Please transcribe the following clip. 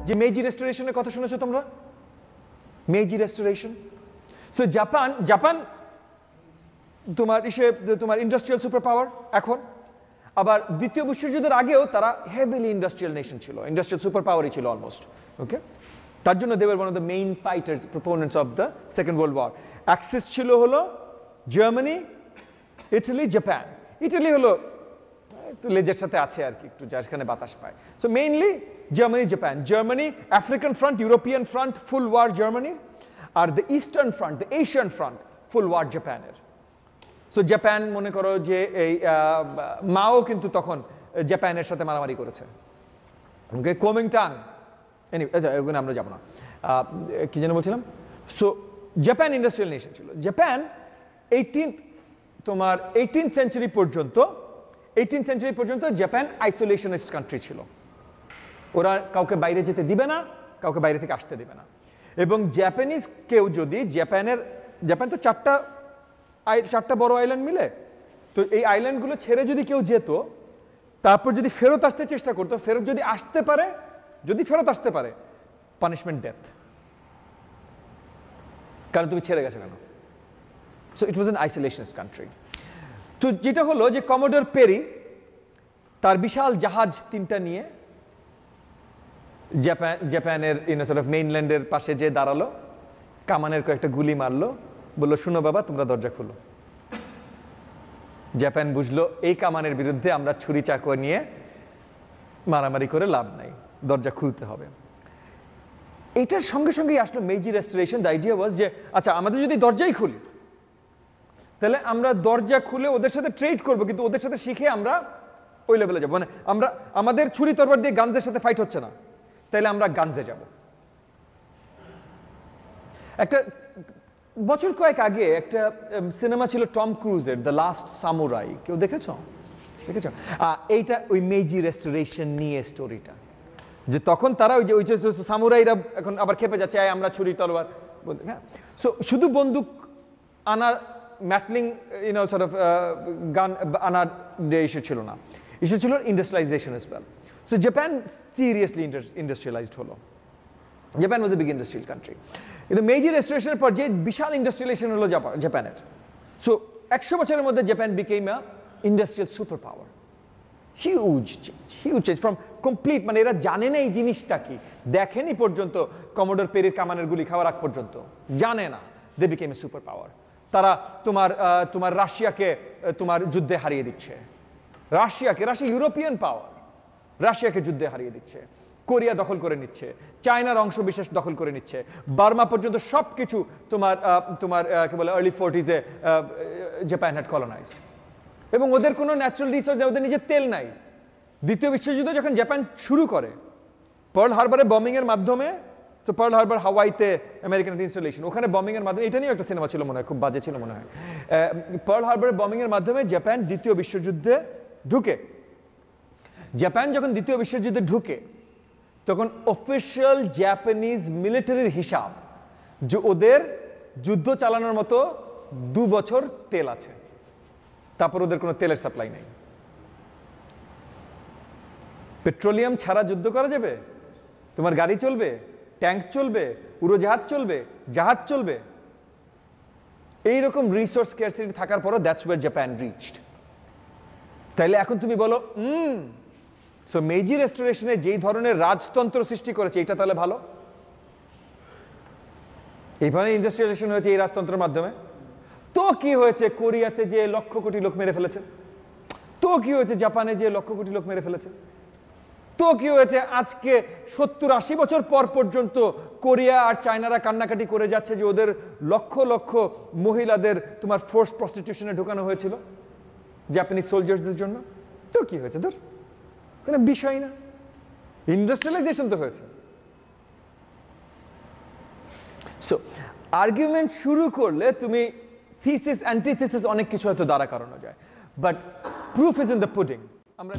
যে মেইজি রেস্টোরেশনের কথা শুনেছো তোমরা? Meiji restoration. সো জাপান তোমার ইন্ডাস্ট্রিয়াল সুপার পাওয়ার এখন, আবার দ্বিতীয় বিশ্বযুদ্ধের আগেও তারা হেভিলি ইন্ডাস্ট্রিয়াল নেশন ছিল, ইন্ডাস্ট্রিয়াল সুপার পাওয়ারই ছিল অলমোস্ট। ওকে, তার জন্য they were one of the main fighters, proponents of the second world war. Axis ছিল হলো জার্মানি, ইটালি, জাপান। ইটালি হলো লেজের সাথে আছে আর কি, একটু যেখানে বাতাস পায়। So mainly Germany, Japan. Germany African front, European front, full war জার্মানির। আর the eastern front, the Asian front, full war জাপানের। সো জাপান মনে করো যে এই মাও কিন্তু তখন জাপানের সাথে মারামারি করেছে। ওকে, কোমিংটাং, ওখানে আমরা যাবো না। কি যেন বলছিলাম? সো জাপান ইন্ডাস্ট্রিয়াল নেশন ছিল। জাপান তোমার 18th সেঞ্চুরি পর্যন্ত জাপান আইসোলেশনিস্ট কান্ট্রি ছিল। ওরা কাউকে বাইরে যেতে দিবে না, কাউকে বাইরে থেকে আসতে দিবে না। এবং জাপানিজ কেউ যদি জাপান তো চারটা বড় আইল্যান্ড মিলে, তো এই আইল্যান্ডগুলো ছেড়ে যদি কেউ যেত, তারপর যদি ফেরত আসতে চেষ্টা করতো, ফেরত যদি ফেরত আসতে পারে, পানিশমেন্ট ডেথ। কারণ তুমি ছেড়ে গেছো কেন? So it was an isolationist country. তো যেটা হলো যে কমোডর পেরি তার বিশাল জাহাজ 3টা নিয়ে জাপানের মেইনল্যান্ডের পাশে যে দাঁড়ালো, কামানের কয়েকটা গুলি মারলো, বললো শুনো বাবা তোমরা দরজা খুলো। জাপান বুঝলো এই কামানের বিরুদ্ধে আমরা ছুরি চাকু নিয়ে মারামারি করে লাভ নাই, দরজা খুলতে হবে। এইটার সঙ্গে সঙ্গেই আসলো মেইজি রেস্টোরেশন। দ্য আইডিয়া ওয়াজ যে আচ্ছা আমাদের যদি দরজাই খুলি, তাহলে আমরা দরজা খুলে ওদের সাথে ট্রেড করবো, কিন্তু ওদের সাথে শিখে আমরা ওই লেভেলে যাবো। মানে আমাদের ছুরি তরবার দিয়ে গানজের সাথে ফাইট হচ্ছে না, তাহলে আমরা গানজে যাব। একটা বছর কয়েক আগে একটা সিনেমা ছিল টম ক্রুজের, দ্য লাস্ট সামুরাই। কেউ দেখেছো? এইটা ওই মেইজি রেস্টোরেশন নিয়ে স্টোরিটা, যে তখন তারা ওই যে সামুরাইরা এখন আবার খেপে যাচ্ছে, আমরা ছুরি তলোয়ার। হ্যাঁ, সো শুধু বন্দুক আনা, ম্যাটলিং গান আনার ইস্যু ছিল না, ইস্যু ছিল industrialisation as well. So Japan seriously industrialised হলো। Japan was a big industrial country. কিন্তু মেইজি রেস্টোরেশনের পর যে বিশাল ইন্ডাস্ট্রিয়ালাইজেশন হলো জাপানের, সো 100 বছরের মধ্যে Japan became a industrial super power. Huge change from complete, মানে এরা জানে না এই জিনিসটা কি, দেখেনি পর্যন্ত কমোডর পেরির কামানের গুলি খাওয়ার আগ পর্যন্ত জানে না। They became a super power. তারা তোমার রাশিয়াকে তোমার যুদ্ধে হারিয়ে দিচ্ছে, রাশিয়া ইউরোপিয়ান পাওয়ার, রাশিয়াকে যুদ্ধে হারিয়ে দিচ্ছে, কোরিয়া দখল করে নিচ্ছে, চায়নার অংশ বিশেষ দখল করে নিচ্ছে, বার্মা পর্যন্ত সবকিছু তোমার কি বলে early 40s Japan had colonised. এবং ওদের কোনো ন্যাচারাল রিসোর্স নেই, ওদের নিজের তেল নাই। দ্বিতীয় বিশ্বযুদ্ধ যখন জাপান শুরু করে পার্ল হারবারে বম্বিং এর মাধ্যমে, তো পার্ল হারবার হাওয়াইতে আমেরিকান ইনস্টলেশন, ওখানে বম্বিং এর মাধ্যমে, এটা নিয়েও একটা সিনেমা ছিল মনে হয়, খুব বাজে ছিল মনে হয়। পার্ল হারবারে বম্বিং এর মাধ্যমে জাপান দ্বিতীয় বিশ্বযুদ্ধে ঢুকে। জাপান যখন দ্বিতীয় বিশ্বযুদ্ধে ঢুকে, তখন অফিসিয়াল জাপানিজ মিলিটারির হিসাব যে ওদের যুদ্ধ চালানোর মতো 2 বছর তেল আছে, তারপর ওদের কোনো তেলের সাপ্লাই নেই। পেট্রোলিয়াম ছাড়া যুদ্ধ করা যাবে? তোমার গাড়ি চলবে, ট্যাঙ্ক চলবে, উড়োজাহাজ চলবে, জাহাজ চলবে। এইরকম রিসোর্স স্কারসিটি থাকার পরও দ্যাটস ওয়্যার জাপান রিচড। তাইলে এখন তুমি বলো সো মেইজি রেস্টোরেশনে যেই ধরনের রাজতন্ত্র সৃষ্টি করেছে, এটা তাহলে ভালো? এইভাবে ইন্ডাস্ট্রিয়ালাইজেশন হয়েছে এই রাজতন্ত্রের মাধ্যমে। তো কি হয়েছে কোরিয়াতে যে লক্ষ কোটি লোক মেরে ফেলেছে? তো কি হয়েছে জাপানে যে লক্ষ কোটি লোক মেরে ফেলেছে? তো কি হয়েছে আজকে 70-80 বছর পর পর্যন্ত কোরিয়া আর চায়নারা কান্নাকাটি করে যাচ্ছে যে ওদের লক্ষ লক্ষ মহিলাদের তোমার ফোর্স প্রস্টিটিউশনে ঢোকানো হয়েছিল জাপানিজ সোলজার্সদের জন্য? তো কি হয়েছে? ধর কোনো বিষয় না, ইন্ডাস্ট্রিয়ালাইজেশন তো হয়েছে। সো আর্গুমেন্ট শুরু করলে তুমি থিসিস অ্যান্টিথিসিস অনেক কিছু হয়তো দাঁড়া করানো যায়, but proof is in the pudding. আমরা